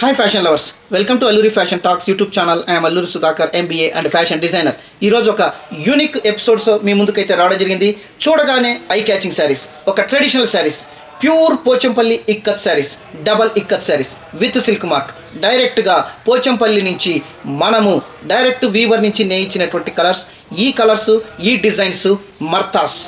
Hi fashion lovers, welcome to Alluri fashion talks YouTube channel. I'm Alluri Sudhakar, MBA and fashion designer. ఈరోజు ఒక unique episodes మీ ముందుకైతే రావడం జరిగింది. చూడగానే ఐ క్యాచింగ్ శారీస్, ఒక traditional saris, pure Pochampally ikat saris, double ikat saris with silk mark. డైరెక్ట్గా పోచంపల్లి నుంచి మనము డైరెక్ట్ వీవర్ నుంచి నేయించినటువంటి కలర్స్. ఈ కలర్స్, ఈ designs Martha's,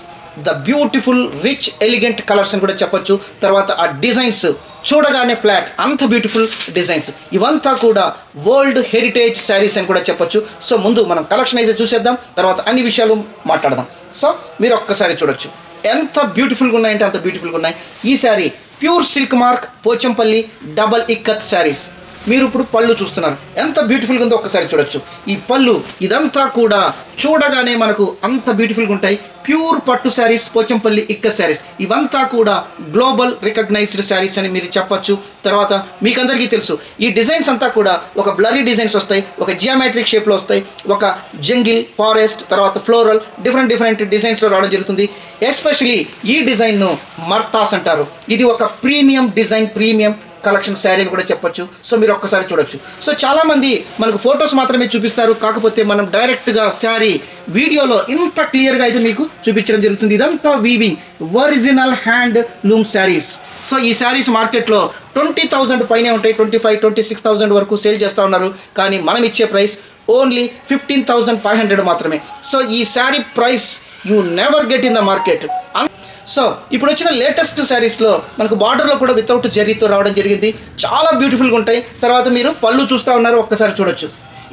the beautiful rich elegant colours అని కూడా చెప్పొచ్చు. తర్వాత ఆ డిజైన్స్ చూడగానే ఫ్లాట్, అంత బ్యూటిఫుల్ డిజైన్స్. ఇవంతా కూడా వరల్డ్ హెరిటేజ్ శారీస్ అని కూడా చెప్పొచ్చు. సో ముందు మనం కలెక్షన్ అయితే చూసేద్దాం, తర్వాత అన్ని విషయాలు మాట్లాడదాం. సో మీరు ఒక్కసారి చూడొచ్చు ఎంత బ్యూటిఫుల్గా ఉన్నాయంటే అంత బ్యూటిఫుల్గా ఉన్నాయి. ఈ saree pure silk mark Pochampally double ikat sarees. మీరు ఇప్పుడు పళ్ళు చూస్తున్నారు, ఎంత బ్యూటిఫుల్గా ఉందో ఒక్కసారి చూడొచ్చు. ఈ పళ్ళు ఇదంతా కూడా చూడగానే మనకు అంత బ్యూటిఫుల్గా ఉంటాయి. ప్యూర్ పట్టు శారీస్, పోచంపల్లి ఇక్కత్ శారీస్. ఇవంతా కూడా గ్లోబల్ రికగ్నైజ్డ్ శారీస్ అని మీరు చెప్పొచ్చు. తర్వాత మీకు అందరికీ తెలుసు, ఈ డిజైన్స్ అంతా కూడా ఒక బ్లరీ డిజైన్స్ వస్తాయి, ఒక జియోమెట్రిక్ షేప్లో వస్తాయి, ఒక జంగిల్, ఫారెస్ట్, తర్వాత ఫ్లోరల్, డిఫరెంట్ డిజైన్స్లో రావడం జరుగుతుంది. ఎస్పెషలీ ఈ డిజైన్ను మర్తాస్ అంటారు. ఇది ఒక premium design, premium collection sari అని కూడా చెప్పొచ్చు. సో మీరు ఒక్కసారి చూడొచ్చు. సో చాలామంది మనకు ఫొటోస్ మాత్రమే చూపిస్తారు, కాకపోతే మనం డైరెక్ట్గా శారీ వీడియోలో ఇంత క్లియర్గా అయితే మీకు చూపించడం జరుగుతుంది. ఇదంతా weaving original hand loom saris. So ఈ శారీస్ మార్కెట్లో 20,000 పైనే ఉంటాయి, 25,000-26,000 వరకు సేల్ చేస్తూ ఉన్నారు. కానీ మనం ఇచ్చే ప్రైస్ ఓన్లీ 15,500 మాత్రమే. సో ఈ sari price you never get in the market. So ఇప్పుడు వచ్చిన లేటెస్ట్ శారీస్లో మనకు బార్డర్లో కూడా వితౌట్ జరీతో రావడం జరిగింది. చాలా బ్యూటిఫుల్గా ఉంటాయి. తర్వాత మీరు పళ్ళు చూస్తూ ఉన్నారు, ఒక్కసారి చూడొచ్చు.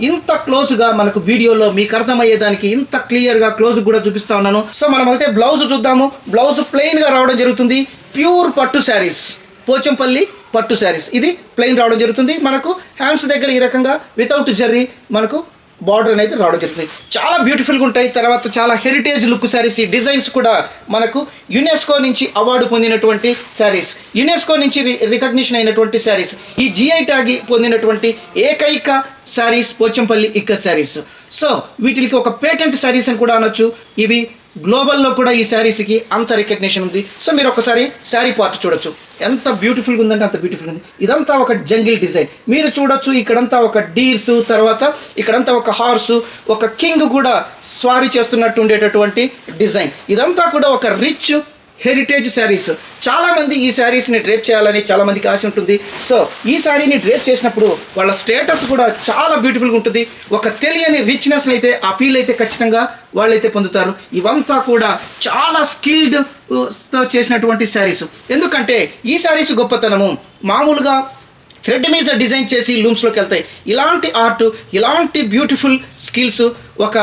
ఇంత క్లోజ్గా మనకు వీడియోలో మీకు అర్థమయ్యేదానికి ఇంత క్లియర్గా క్లోజ్ కూడా చూపిస్తూ ఉన్నాను. సో మనం అయితే బ్లౌజ్ చూద్దాము. బ్లౌజ్ ప్లెయిన్గా రావడం జరుగుతుంది. ప్యూర్ పట్టు శారీస్, పోచంపల్లి పట్టు శారీస్. ఇది ప్లెయిన్ రావడం జరుగుతుంది. మనకు హ్యాండ్స్ దగ్గర ఈ రకంగా వితౌట్ జరీ మనకు బార్డర్ అనేది రావడం జరుగుతుంది. చాలా బ్యూటిఫుల్గా ఉంటాయి. తర్వాత చాలా హెరిటేజ్ లుక్ శారీస్. ఈ డిజైన్స్ కూడా మనకు యునెస్కో నుంచి అవార్డు పొందినటువంటి శారీస్, యునెస్కో నుంచి రికగ్నిషన్ అయినటువంటి శారీస్. ఈ జిఐ ట్యాగ్ పొందినటువంటి ఏకైక శారీస్ పోచంపల్లి ఇక్కత్ శారీస్. సో వీటికి ఒక పేటెంట్ శారీస్ అని కూడా అనొచ్చు. ఇవి గ్లోబల్లో కూడా ఈ శారీస్కి అంత రికగ్నిషన్ ఉంది. సో మీరు ఒకసారి శారీ పార్ట్ చూడొచ్చు, ఎంత బ్యూటిఫుల్గా ఉందంటే అంత బ్యూటిఫుల్గా ఉంది. ఇదంతా ఒక జంగిల్ డిజైన్ మీరు చూడొచ్చు. ఇక్కడంతా ఒక డీర్స్, తర్వాత ఇక్కడంతా ఒక హార్సు, ఒక కింగ్ కూడా స్వారీ చేస్తున్నట్టు ఉండేటటువంటి డిజైన్. ఇదంతా కూడా ఒక రిచ్ హెరిటేజ్ శారీస్. చాలామంది ఈ శారీస్ని డ్రేప్ చేయాలని చాలామందికి ఆశ ఉంటుంది. సో ఈ శారీని డ్రేప్ చేసినప్పుడు వాళ్ళ స్టేటస్ కూడా చాలా బ్యూటిఫుల్గా ఉంటుంది. ఒక తెలియని రిచ్నెస్ అయితే, ఆ ఫీల్ అయితే ఖచ్చితంగా వాళ్ళైతే పొందుతారు. ఇవంతా కూడా చాలా స్కిల్డ్తో చేసినటువంటి శారీస్. ఎందుకంటే ఈ శారీస్ గొప్పతనము మామూలుగా థ్రెడ్ మీద డిజైన్ చేసి లూమ్స్లోకి వెళ్తాయి. ఇలాంటి ఆర్ట్, ఇలాంటి బ్యూటిఫుల్ స్కిల్స్ ఒక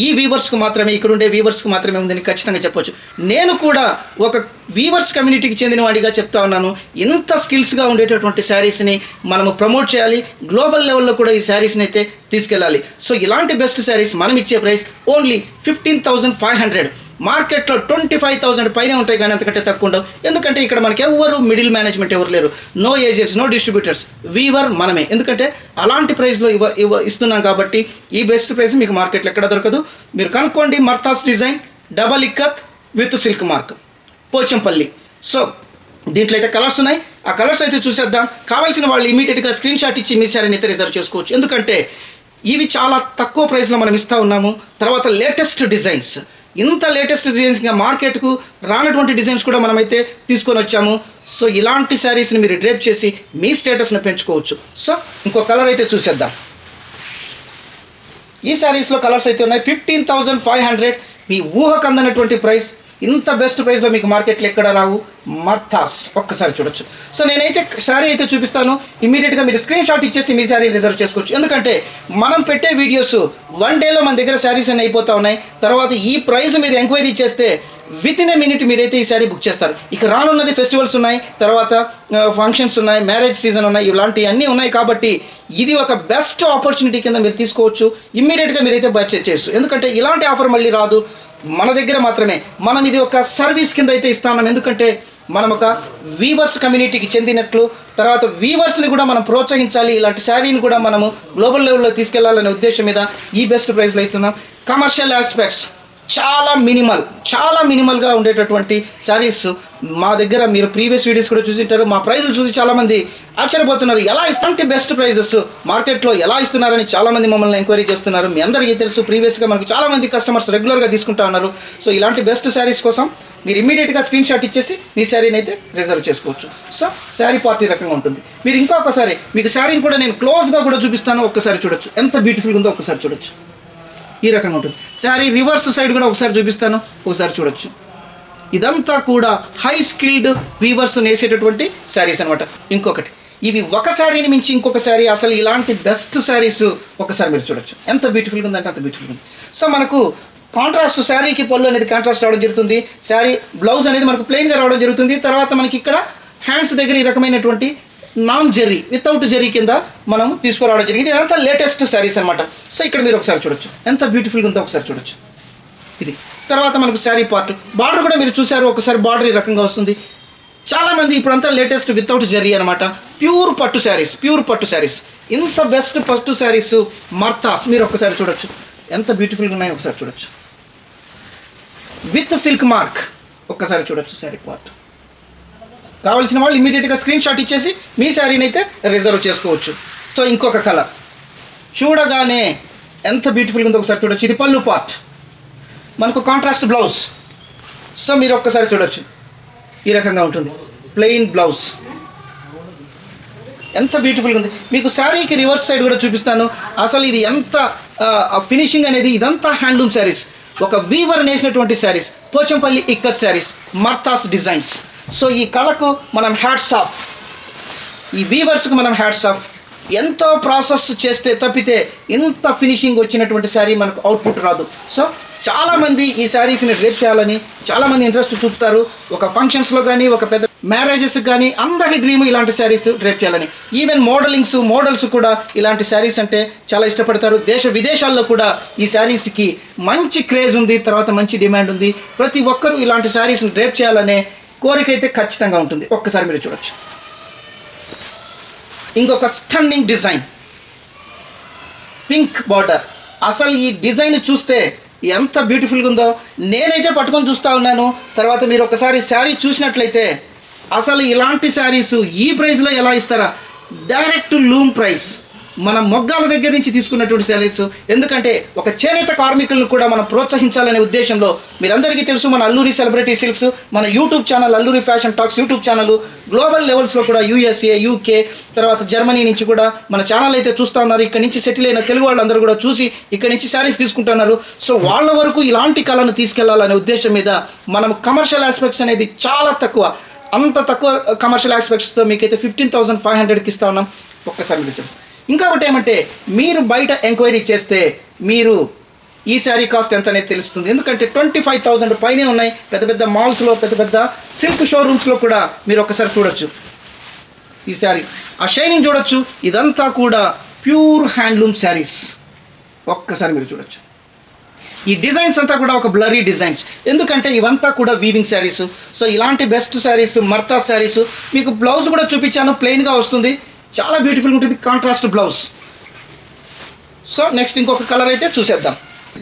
ఈ వీవర్స్కి మాత్రమే, ఇక్కడ ఉండే వీవర్స్కి మాత్రమే ఉందని ఖచ్చితంగా చెప్పొచ్చు. నేను కూడా ఒక వీవర్స్ కమ్యూనిటీకి చెందిన వాడిగా చెప్తా ఉన్నాను. ఇంత స్కిల్స్గా ఉండేటటువంటి శారీస్ని మనము ప్రమోట్ చేయాలి. గ్లోబల్ లెవెల్లో కూడా ఈ శారీస్ని అయితే తీసుకెళ్ళాలి. సో ఇలాంటి బెస్ట్ శారీస్ మనం ఇచ్చే ప్రైస్ ఓన్లీ 15,500. మార్కెట్లో 25,000 పైనే ఉంటాయి, కానీ అంతకంటే తక్కువ ఉండవు. ఎందుకంటే ఇక్కడ మనకి ఎవరు మిడిల్ మేనేజ్మెంట్ ఎవరు లేరు. No agents, no distributors, weaver మనమే. ఎందుకంటే అలాంటి ప్రైస్లో ఇస్తున్నాం కాబట్టి ఈ బెస్ట్ ప్రైస్ మీకు మార్కెట్లో ఎక్కడ దొరకదు. మీరు కనుక్కోండి. Martha's design double ikat with silk mark Pochampally. So దీంట్లో అయితే కలర్స్ ఉన్నాయి. ఆ కలర్స్ అయితే చూసేద్దాం. కావాల్సిన వాళ్ళు ఇమీడియట్గా స్క్రీన్ షాట్ ఇచ్చి మీ శారీని అయితే రిజర్వ్ చేసుకోవచ్చు. ఎందుకంటే ఇవి చాలా తక్కువ ప్రైస్లో మనం ఇస్తూ ఉన్నాము. తర్వాత లేటెస్ట్ డిజైన్స్, ఇంత లేటెస్ట్ డిజైన్స్, ఇంకా మార్కెట్కు రానటువంటి డిజైన్స్ కూడా మనమైతే తీసుకొని వచ్చాము. సో ఇలాంటి శారీస్ని మీరు డ్రేప్ చేసి మీ స్టేటస్ని పెంచుకోవచ్చు. సో ఇంకో కలర్ అయితే చూసేద్దాం. ఈ శారీస్లో కలర్స్ అయితే ఉన్నాయి. 15,500 మీ ఊహకు అందనటువంటి ప్రైస్. ఇంత బెస్ట్ ప్రైస్లో మీకు మార్కెట్లో ఎక్కడ రావు. మర్తాస్ ఒక్కసారి చూడొచ్చు. సో నేనైతే శారీ అయితే చూపిస్తాను. ఇమీడియట్గా మీరు స్క్రీన్ షాట్ ఇచ్చేసి మీ శారీ రిజర్వ్ చేసుకోవచ్చు. ఎందుకంటే మనం పెట్టే వీడియోస్ 1 డేలో మన దగ్గర శారీస్ అన్నీ అయిపోతూ ఉన్నాయి. తర్వాత ఈ ప్రైస్ మీరు ఎంక్వైరీ చేస్తే విత్ ఇన్ ఏ మినిట్ మీరైతే ఈ శారీ బుక్ చేస్తారు. ఇక రానున్నది ఫెస్టివల్స్ ఉన్నాయి, తర్వాత ఫంక్షన్స్ ఉన్నాయి, మ్యారేజ్ సీజన్ ఉన్నాయి, ఇలాంటివి అన్నీ ఉన్నాయి. కాబట్టి ఇది ఒక బెస్ట్ ఆపర్చునిటీ కింద మీరు తీసుకోవచ్చు. ఇమ్మీడియట్గా మీరైతే పర్చేస్ చేయొచ్చు. ఎందుకంటే ఇలాంటి ఆఫర్ మళ్ళీ రాదు, మన దగ్గర మాత్రమే. మనం ఇది ఒక సర్వీస్ కింద అయితే ఇస్తాం. ఎందుకంటే మనం ఒక వీవర్స్ కమ్యూనిటీకి చెందినట్లు, తర్వాత వీవర్స్ని కూడా మనం ప్రోత్సహించాలి. ఇలాంటి శారీని కూడా మనము గ్లోబల్ లెవెల్లో తీసుకెళ్లాలనే ఉద్దేశం మీద ఈ బెస్ట్ ప్రైస్లో ఇస్తున్నాం. కమర్షియల్ ఆస్పెక్ట్స్ చాలా మినిమల్గా ఉండేటటువంటి శారీస్ మా దగ్గర మీరు ప్రీవియస్ వీడియోస్ కూడా చూసింటారు. మా ప్రైజులు చూసి చాలామంది ఆశ్చర్యపోతున్నారు. ఎలా ఇస్తాంటి బెస్ట్ ప్రైజెస్ మార్కెట్లో ఎలా ఇస్తున్నారని చాలామంది మమ్మల్ని ఎంక్వైరీ చేస్తున్నారు. మీ అందరికీ తెలుసు, ప్రీవియస్గా మనకు చాలామంది కస్టమర్స్ రెగ్యులర్గా తీసుకుంటా ఉన్నారు. సో ఇలాంటి బెస్ట్ శారీస్ కోసం మీరు ఇమీడియట్గా స్క్రీన్ షాట్ ఇచ్చేసి మీ శారీని అయితే రిజర్వ్ చేసుకోవచ్చు. సో శారీ పార్టీ రకంగా ఉంటుంది. మీరు ఇంకొకసారి మీకు శారీని కూడా నేను క్లోజ్గా కూడా చూపిస్తాను. ఒక్కసారి చూడొచ్చు ఎంత బ్యూటిఫుల్గా ఉందో. ఒక్కసారి చూడొచ్చు, ఈ రకంగా ఉంటుంది. శారీ రివర్స్ సైడ్ కూడా ఒకసారి చూపిస్తాను, ఒకసారి చూడొచ్చు. ఇదంతా కూడా హై స్కిల్డ్ వీవర్స్ నేసేటటువంటి శారీస్ అనమాట. ఇంకొకటి, ఇవి ఒక శారీని మించి ఇంకొక శారీ, అసలు ఇలాంటి బెస్ట్ శారీస్ ఒకసారి మీరు చూడొచ్చు. ఎంత బ్యూటిఫుల్గా ఉందంటే అంత బ్యూటిఫుల్గా ఉంది. సో మనకు కాంట్రాస్ట్, శారీకి పళ్ళు అనేది కాంట్రాస్ట్ రావడం జరుగుతుంది. శారీ బ్లౌజ్ అనేది మనకు ప్లెయిన్గా రావడం జరుగుతుంది. తర్వాత మనకి ఇక్కడ హ్యాండ్స్ దగ్గర ఈ రకమైనటువంటి నాన్ జెర్రీ, వితౌట్ జెర్రీ కింద మనం తీసుకురావడం జరిగింది. ఇదంతా లేటెస్ట్ శారీస్ అనమాట. సో ఇక్కడ మీరు ఒకసారి చూడొచ్చు ఎంత బ్యూటిఫుల్గా ఉందో. ఒకసారి చూడొచ్చు ఇది. తర్వాత మనకు శారీ పార్ట్, బార్డర్ కూడా మీరు చూసారు. ఒకసారి బార్డర్ ఈ రకంగా వస్తుంది. చాలామంది ఇప్పుడంతా లేటెస్ట్ వితౌట్ జెర్రీ అనమాట. ప్యూర్ పట్టు శారీస్. ఇంత బెస్ట్ పట్టు శారీస్ మర్తాస్ మీరు ఒకసారి చూడొచ్చు ఎంత బ్యూటిఫుల్గా ఉన్నాయో. ఒకసారి చూడొచ్చు విత్ సిల్క్ మార్క్. ఒక్కసారి చూడొచ్చు శారీ పార్ట్. కావాల్సిన వాళ్ళు ఇమీడియట్గా స్క్రీన్ షాట్ ఇచ్చేసి మీ శారీని అయితే రిజర్వ్ చేసుకోవచ్చు. సో ఇంకొక కలర్ చూడగానే ఎంత బ్యూటిఫుల్గా ఉందో ఒకసారి చూడొచ్చు. ఇది పళ్ళు పార్ట్, మనకు కాంట్రాస్ట్ బ్లౌజ్. సో మీరు ఒక్కసారి చూడొచ్చు ఈ రకంగా ఉంటుంది. ప్లెయిన్ బ్లౌజ్ ఎంత బ్యూటిఫుల్గా ఉంది. మీకు శారీకి రివర్స్ సైడ్ కూడా చూపిస్తాను. అసలు ఇది ఎంత ఫినిషింగ్ అనేది, ఇదంతా హ్యాండ్లూమ్ శారీస్, ఒక వీవర్ నేసినటువంటి saris, Pochampally ikat saris, Martha's designs. So ఈ కళకు మనం హ్యాట్స్ ఆఫ్, ఈ వీవర్స్కి మనం హ్యాట్స్ ఆఫ్. ఎంతో ప్రాసెస్ చేస్తే తప్పితే ఇంత ఫినిషింగ్ వచ్చినటువంటి శారీ మనకు అవుట్పుట్ రాదు. సో చాలామంది ఈ శారీస్ని డ్రేప్ చేయాలని చాలామంది ఇంట్రెస్ట్ చూపుతారు. ఒక ఫంక్షన్స్లో కానీ, ఒక పెద్ద మ్యారేజెస్కి కానీ అందరి డ్రీమ్ ఇలాంటి శారీస్ డ్రేప్ చేయాలని. ఈవెన్ మోడల్స్ కూడా ఇలాంటి శారీస్ అంటే చాలా ఇష్టపడతారు. దేశ విదేశాల్లో కూడా ఈ శారీస్కి మంచి క్రేజ్ ఉంది, తర్వాత మంచి డిమాండ్ ఉంది. ప్రతి ఒక్కరూ ఇలాంటి శారీస్ని డ్రేప్ చేయాలనే కోరిక అయితే ఖచ్చితంగా ఉంటుంది. ఒక్కసారి మీరు చూడొచ్చు. ఇంకొక స్టన్నింగ్ డిజైన్, పింక్ బార్డర్. అసలు ఈ డిజైన్ చూస్తే ఎంత బ్యూటిఫుల్గా ఉందో. నేనైతే పట్టుకొని చూస్తూ ఉన్నాను. తర్వాత మీరు ఒకసారి శారీ చూసినట్లయితే అసలు ఇలాంటి శారీస్ ఈ ప్రైస్లో ఎలా ఇస్తారా? డైరెక్ట్ లూమ్ ప్రైస్, మన మొగ్గాల దగ్గర నుంచి తీసుకున్నటువంటి శారీస్. ఎందుకంటే ఒక చేనేత కార్మికులను కూడా మనం ప్రోత్సహించాలనే ఉద్దేశంలో, మీరందరికీ తెలుసు మన అల్లూరి సెలబ్రిటీ సిల్క్స్, మన YouTube channel Alluri fashion talks YouTube channel global లెవెల్స్లో కూడా USA, UK, తర్వాత జర్మనీ నుంచి కూడా మన ఛానల్ అయితే చూస్తూ ఉన్నారు. ఇక్కడ నుంచి సెటిల్ అయిన తెలుగు వాళ్ళందరూ కూడా చూసి ఇక్కడ నుంచి శారీస్ తీసుకుంటున్నారు. సో వాళ్ళ వరకు ఇలాంటి కళను తీసుకెళ్లాలనే ఉద్దేశం మీద మనం కమర్షియల్ ఆస్పెక్ట్స్ అనేది చాలా తక్కువ, అంత తక్కువ కమర్షియల్ ఆస్పెక్ట్స్తో మీకైతే 15,500కి ఇస్తా ఉన్నాం. ఒక్కసారి మీరు చూడండి. ఇంకొకటి ఏమంటే, మీరు బయట ఎంక్వైరీ చేస్తే మీరు ఈ శారీ కాస్ట్ ఎంత అనేది తెలుస్తుంది. ఎందుకంటే 25,000 పైనే ఉన్నాయి. పెద్ద మాల్స్లో, పెద్ద సిల్క్ షోరూమ్స్లో కూడా మీరు ఒకసారి చూడొచ్చు ఈ శారీ. ఆ షైనింగ్ చూడొచ్చు. ఇదంతా కూడా ప్యూర్ హ్యాండ్లూమ్ శారీస్. ఒక్కసారి మీరు చూడొచ్చు. ఈ డిజైన్స్ అంతా కూడా ఒక బ్లరీ డిజైన్స్, ఎందుకంటే ఇవంతా కూడా వీవింగ్ శారీస్. సో ఇలాంటి బెస్ట్ శారీస్, మర్తా శారీస్. మీకు బ్లౌజ్ కూడా చూపించాను, ప్లెయిన్గా వస్తుంది, చాలా బ్యూటిఫుల్గా ఉంటుంది, కాంట్రాస్ట్ బ్లౌజ్. సో నెక్స్ట్ ఇంకొక కలర్ అయితే చూసేద్దాం.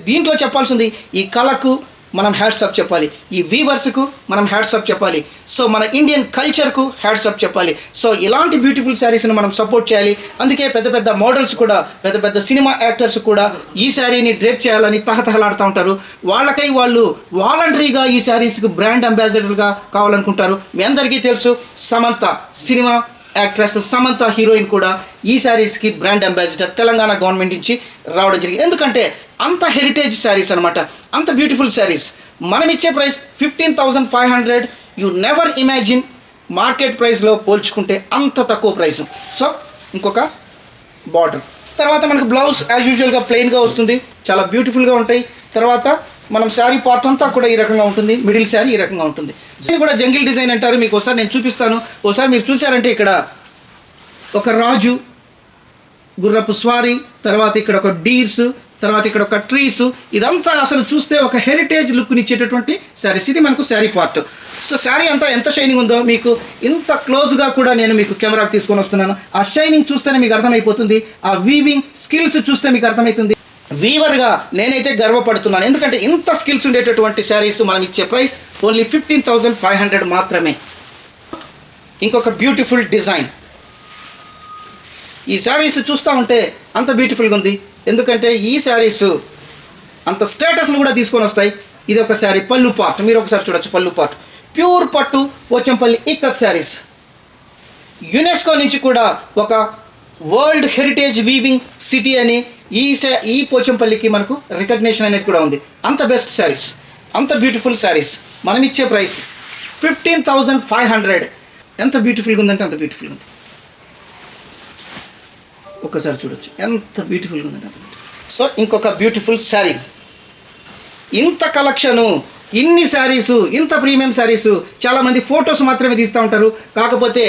దీంట్లో చెప్పాల్సింది, ఈ కళకు మనం హ్యాట్సప్ చెప్పాలి, ఈ వీవర్స్కు మనం హ్యాట్సప్ చెప్పాలి, సో మన ఇండియన్ కల్చర్కు హ్యాట్సప్ చెప్పాలి. సో ఇలాంటి బ్యూటిఫుల్ శారీస్ని మనం సపోర్ట్ చేయాలి. అందుకే పెద్ద మోడల్స్ కూడా, పెద్ద సినిమా యాక్టర్స్ కూడా ఈ శారీని డ్రేప్ చేయాలని తహతహలాడుతూ ఉంటారు. వాళ్ళకై వాళ్ళు వాలంటరీగా ఈ శారీస్కి బ్రాండ్ అంబాసిడర్గా కావాలనుకుంటారు. మీ అందరికీ తెలుసు, Samantha cinema actress, Samantha heroine కూడా ఈ శారీస్కి బ్రాండ్ అంబాసిడర్ తెలంగాణ గవర్నమెంట్ నుంచి రావడం జరిగింది. ఎందుకంటే అంత హెరిటేజ్ శారీస్ అనమాట, అంత బ్యూటిఫుల్ శారీస్. మనం ఇచ్చే price 15,500. You never imagine market ప్రైస్లో పోల్చుకుంటే అంత తక్కువ ప్రైస్. సో ఇంకొక బార్డర్. తర్వాత మనకు బ్లౌజ్ యాజ్ యూజువల్గా ప్లెయిన్గా వస్తుంది, చాలా బ్యూటిఫుల్గా ఉంటాయి. తర్వాత మనం శారీ పార్ట్ అంతా కూడా ఈ రకంగా ఉంటుంది, మిడిల్ శారీ ఈ రకంగా ఉంటుంది. ఇది కూడా జంగిల్ డిజైన్ అంటారు. మీకు ఒకసారి నేను చూపిస్తాను. ఒకసారి మీరు చూసారంటే ఇక్కడ ఒక రాజు, గుర్రపు స్వారీ, తర్వాత ఇక్కడ ఒక డీర్స్, తర్వాత ఇక్కడ ఒక ట్రీస్. ఇదంతా అసలు చూస్తే ఒక హెరిటేజ్ లుక్ని ఇచ్చేటటువంటి శారీస్. ఇది మనకు శారీ పార్ట్. సో శారీ అంతా ఎంత షైనింగ్ ఉందో మీకు ఇంత క్లోజ్గా కూడా నేను మీకు కెమెరాకి తీసుకొని వస్తున్నాను. ఆ షైనింగ్ చూస్తేనే మీకు అర్థమైపోతుంది, ఆ వీవింగ్ స్కిల్స్ చూస్తే మీకు అర్థమవుతుంది. వీవర్గా నేనైతే గర్వపడుతున్నాను. ఎందుకంటే ఇంత స్కిల్స్ ఉండేటటువంటి శారీస్ మనం ఇచ్చే ప్రైస్ ఓన్లీ 15,500 మాత్రమే. ఇంకొక బ్యూటిఫుల్ డిజైన్. ఈ శారీస్ చూస్తూ ఉంటే అంత బ్యూటిఫుల్గా ఉంది. ఎందుకంటే ఈ శారీస్ అంత స్టేటస్ను కూడా తీసుకొని వస్తాయి. ఇది ఒక శారీ పళ్ళు పార్ట్, మీరు ఒకసారి చూడొచ్చు. పళ్ళు పార్ట్ ప్యూర్ పట్టు పోచంపల్లి ఇక్కత్ శారీస్. యునెస్కో నుంచి కూడా ఒక వరల్డ్ హెరిటేజ్ వీవింగ్ సిటీ అని ఈ పోచంపల్లికి మనకు రికగ్నిషన్ అనేది కూడా ఉంది. అంత బెస్ట్ శారీస్, అంత బ్యూటిఫుల్ శారీస్. మనం ఇచ్చే ప్రైస్ 15,500. ఎంత బ్యూటిఫుల్గా ఉందంటే అంత బ్యూటిఫుల్గా ఉంది. ఒక్కసారి చూడొచ్చు ఎంత బ్యూటిఫుల్గా ఉందంటే. సో ఇంకొక బ్యూటిఫుల్ శారీ. ఇంత కలెక్షను, ఇన్ని శారీసు, ఇంత ప్రీమియం శారీసు చాలామంది ఫొటోస్ మాత్రమే తీస్తూ ఉంటారు. కాకపోతే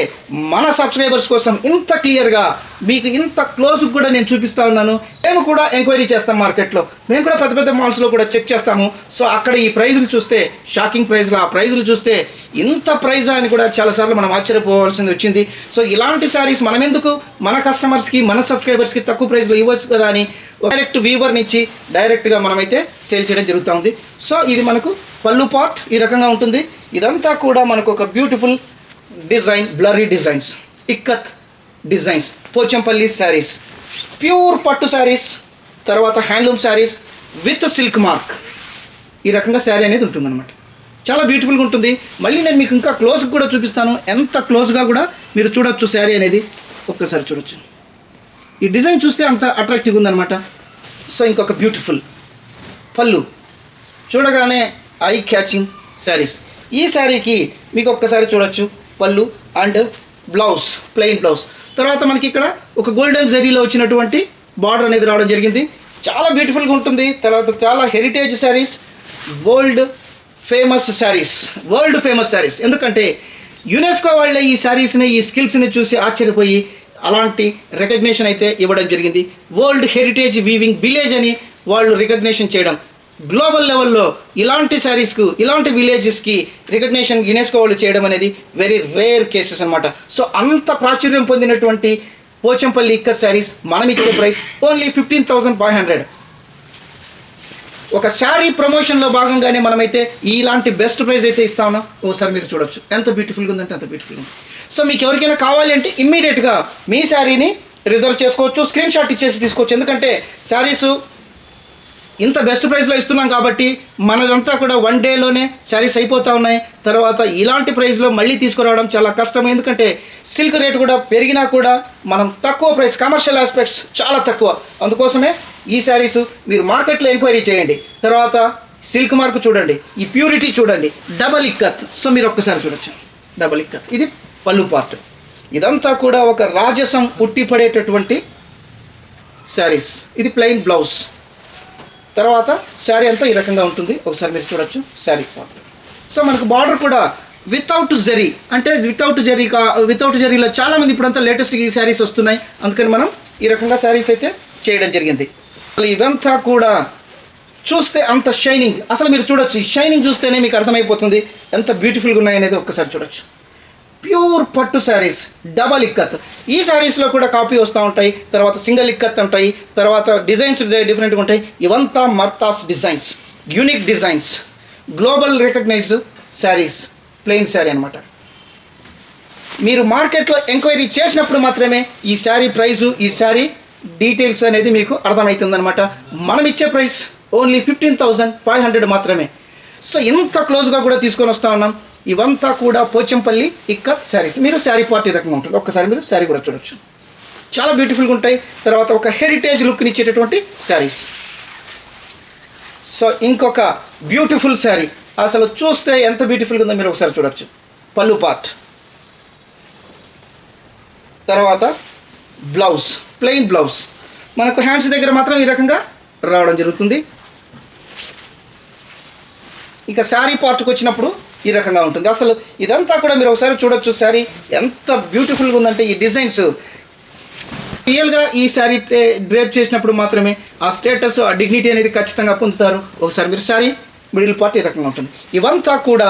మన సబ్స్క్రైబర్స్ కోసం ఇంత క్లియర్గా మీకు ఇంత క్లోజ్కి కూడా నేను చూపిస్తూ ఉన్నాను. మేము కూడా ఎంక్వైరీ చేస్తాం మార్కెట్లో, మేము కూడా పెద్ద పెద్ద మాల్స్లో కూడా చెక్ చేస్తాము. సో అక్కడ ఈ ప్రైజులు చూస్తే షాకింగ్ ప్రైజ్లో ఆ ప్రైజులు చూస్తే ఇంత ప్రైజా అని కూడా చాలాసార్లు మనం ఆశ్చర్యపోవాల్సింది వచ్చింది. సో ఇలాంటి శారీస్ మనం ఎందుకు మన కస్టమర్స్కి, మన సబ్స్క్రైబర్స్కి తక్కువ ప్రైస్లో ఇవ్వచ్చు కదా అని డైరెక్ట్ వీవర్ నుంచి డైరెక్ట్గా మనమైతే సేల్ చేయడం జరుగుతూ ఉంది. సో ఇది మనకు పళ్ళు పార్ట్ ఈ రకంగా ఉంటుంది. ఇదంతా కూడా మనకు ఒక beautiful design, blurry designs, ikat designs, Pochampally saris, pure పట్టు శారీస్, తర్వాత handloom saris with silk mark. ఈ రకంగా శారీ అనేది ఉంటుందన్నమాట. చాలా బ్యూటిఫుల్గా ఉంటుంది. మళ్ళీ నేను మీకు ఇంకా క్లోజ్గా కూడా చూపిస్తాను. ఎంత క్లోజ్గా కూడా మీరు చూడొచ్చు శారీ అనేది. ఒక్కసారి చూడొచ్చు. ఈ డిజైన్ చూస్తే అంత అట్రాక్టివ్గా ఉందన్నమాట. సో ఇంకొక బ్యూటిఫుల్ పళ్ళు, చూడగానే ఐ క్యాచింగ్ శారీస్. ఈ శారీకి మీకు ఒక్కసారి చూడొచ్చు పళ్ళు అండ్ బ్లౌజ్, ప్లెయిన్ బ్లౌజ్. తర్వాత మనకి ఇక్కడ ఒక గోల్డెన్ జరీలో వచ్చినటువంటి బార్డర్ అనేది రావడం జరిగింది. చాలా బ్యూటిఫుల్గా ఉంటుంది. తర్వాత చాలా heritage saris, world famous saris. ఎందుకంటే యునెస్కో వాళ్ళే ఈ శారీస్ని, ఈ స్కిల్స్ని చూసి ఆశ్చర్యపోయి అలాంటి రికగ్నిషన్ అయితే ఇవ్వడం జరిగింది. వరల్డ్ హెరిటేజ్ వీవింగ్ విలేజ్ అని వాళ్ళు రికగ్నిషన్ చేయడం. గ్లోబల్ లెవెల్లో ఇలాంటి శారీస్కు, ఇలాంటి విలేజెస్కి రికగ్నిషన్ యునెస్కో వాళ్ళు చేయడం అనేది వెరీ రేర్ కేసెస్ అనమాట. సో అంత ప్రాచుర్యం పొందినటువంటి పోచంపల్లి ఇక్కత్ శారీస్ మనం ఇచ్చే ప్రైస్ ఓన్లీ 15,500. ఒక శారీ ప్రమోషన్లో భాగంగానే మనమైతే ఇలాంటి బెస్ట్ ప్రైస్ అయితే ఇస్తా ఉన్నాం. ఒకసారి మీరు చూడొచ్చు ఎంత బ్యూటిఫుల్గా ఉందంటే అంత బ్యూటిఫుల్గా ఉంది. సో మీకు ఎవరికైనా కావాలి అంటే ఇమ్మీడియట్గా మీ శారీని రిజర్వ్ చేసుకోవచ్చు, స్క్రీన్ షాట్ ఇచ్చేసి తీసుకోవచ్చు. ఎందుకంటే శారీసు ఇంత బెస్ట్ ప్రైస్లో ఇస్తున్నాం కాబట్టి మనదంతా కూడా 1 డేలోనే శారీస్ అయిపోతూ ఉన్నాయి. తర్వాత ఇలాంటి ప్రైస్లో మళ్ళీ తీసుకురావడం చాలా కష్టం. ఎందుకంటే సిల్క్ రేట్ కూడా పెరిగినా కూడా మనం తక్కువ ప్రైస్, కమర్షియల్ ఆస్పెక్ట్స్ చాలా తక్కువ. అందుకోసమే ఈ శారీస్ మీరు మార్కెట్లో ఎంక్వైరీ చేయండి. తర్వాత సిల్క్ మార్క్ చూడండి, ఈ ప్యూరిటీ చూడండి, డబల్ ఇక్కత్. సో మీరు ఒక్కసారి చూడొచ్చు డబల్ ఇక్కత్. ఇది పళ్ళు పార్ట్. ఇదంతా కూడా ఒక రాజసం ఉట్టిపడేటటువంటి శారీస్. ఇది ప్లెయిన్ బ్లౌజ్. తర్వాత శారీ అంతా ఈ రకంగా ఉంటుంది. ఒకసారి మీరు చూడొచ్చు శారీ పార్ట్. సో మనకు బార్డర్ కూడా వితౌట్ జరీ, అంటే వితౌట్ జరీలో చాలామంది ఇప్పుడంతా లేటెస్ట్గా ఈ శారీస్ వస్తున్నాయి. అందుకని మనం ఈ రకంగా శారీస్ అయితే చేయడం జరిగింది. ఇవంతా కూడా చూస్తే అంత షైనింగ్, అసలు మీరు చూడొచ్చు. ఈ షైనింగ్ చూస్తేనే మీకు అర్థమైపోతుంది ఎంత బ్యూటిఫుల్గా ఉన్నాయనేది. ఒక్కసారి చూడొచ్చు. ప్యూర్ పట్టు శారీస్, డబల్ ఇక్కత్. ఈ శారీస్లో కూడా కాపీ వస్తూ ఉంటాయి, తర్వాత సింగిల్ ఇక్కత్ ఉంటాయి, తర్వాత డిజైన్స్ డిఫరెంట్గా ఉంటాయి. ఇవంతా Martha's designs, unique designs, global recognised saris, plain sari అనమాట. మీరు మార్కెట్లో ఎంక్వైరీ చేసినప్పుడు మాత్రమే ఈ శారీ ప్రైజు, ఈ శారీ డీటెయిల్స్ అనేది మీకు అర్థమవుతుందన్నమాట. మనం ఇచ్చే ప్రైస్ ఓన్లీ 15,500 మాత్రమే. సో ఇంత క్లోజ్గా కూడా తీసుకొని వస్తూ ఉన్నాం. ఇవంతా కూడా పోచంపల్లి ఇక్కత్ శారీస్. మీరు శారీ పార్టీ రకంగా ఉంటుంది. ఒక్కసారి మీరు శారీ కూడా చూడొచ్చు. చాలా బ్యూటిఫుల్గా ఉంటాయి. తర్వాత ఒక హెరిటేజ్ లుక్ని ఇచ్చేటటువంటి శారీస్. సో ఇంకొక బ్యూటిఫుల్ శారీ, అసలు చూస్తే ఎంత బ్యూటిఫుల్గా ఉందో మీరు ఒకసారి చూడొచ్చు. పళ్ళు పార్ట్, తర్వాత బ్లౌజ్, ప్లెయిన్ బ్లౌజ్. మనకు హ్యాండ్స్ దగ్గర మాత్రం ఈ రకంగా రావడం జరుగుతుంది. ఇక శారీ పార్ట్కి వచ్చినప్పుడు ఈ రకంగా ఉంటుంది. అసలు ఇదంతా కూడా మీరు ఒకసారి చూడొచ్చు. శారీ ఎంత బ్యూటిఫుల్గా ఉందంటే ఈ డిజైన్స్ రియల్గా ఈ శారీ డ్రేప్ చేసినప్పుడు మాత్రమే ఆ స్టేటస్, ఆ డిగ్నిటీ అనేది ఖచ్చితంగా పొందుతారు. ఒకసారి మీరు శారీ మిడిల్ పార్ట్ ఈ రకంగా ఉంటుంది. ఇవంతా కూడా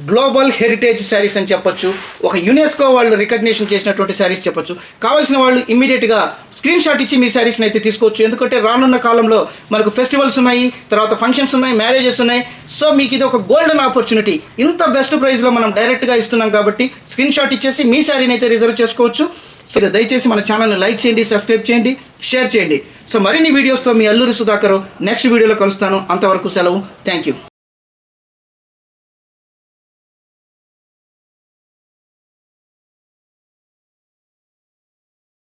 గ్లోబల్ హెరిటేజ్ శారీస్ అని చెప్పొచ్చు, ఒక యునెస్కో వాళ్ళు రికగ్నిషన్ చేసినటువంటి శారీస్ చెప్పొచ్చు. కావాల్సిన వాళ్ళు ఇమ్మీడియట్గా స్క్రీన్ షాట్ ఇచ్చి మీ శారీస్ని అయితే తీసుకోవచ్చు. ఎందుకంటే రానున్న కాలంలో మనకు ఫెస్టివల్స్ ఉన్నాయి, తర్వాత ఫంక్షన్స్ ఉన్నాయి, మ్యారేజెస్ ఉన్నాయి. సో మీకు ఇది ఒక గోల్డెన్ ఆపర్చునిటీ. ఇంత బెస్ట్ ప్రైస్లో మనం డైరెక్ట్గా ఇస్తున్నాం కాబట్టి స్క్రీన్ షాట్ ఇచ్చేసి మీ శారీని అయితే రిజర్వ్ చేసుకోవచ్చు. సో దయచేసి మన ఛానల్ని లైక్ చేయండి, సబ్స్క్రైబ్ చేయండి, షేర్ చేయండి. సో మరిన్ని వీడియోస్తో మీ అల్లూరి సుధాకర్ నెక్స్ట్ వీడియోలో కలుస్తాను. అంతవరకు సెలవు. Thank you.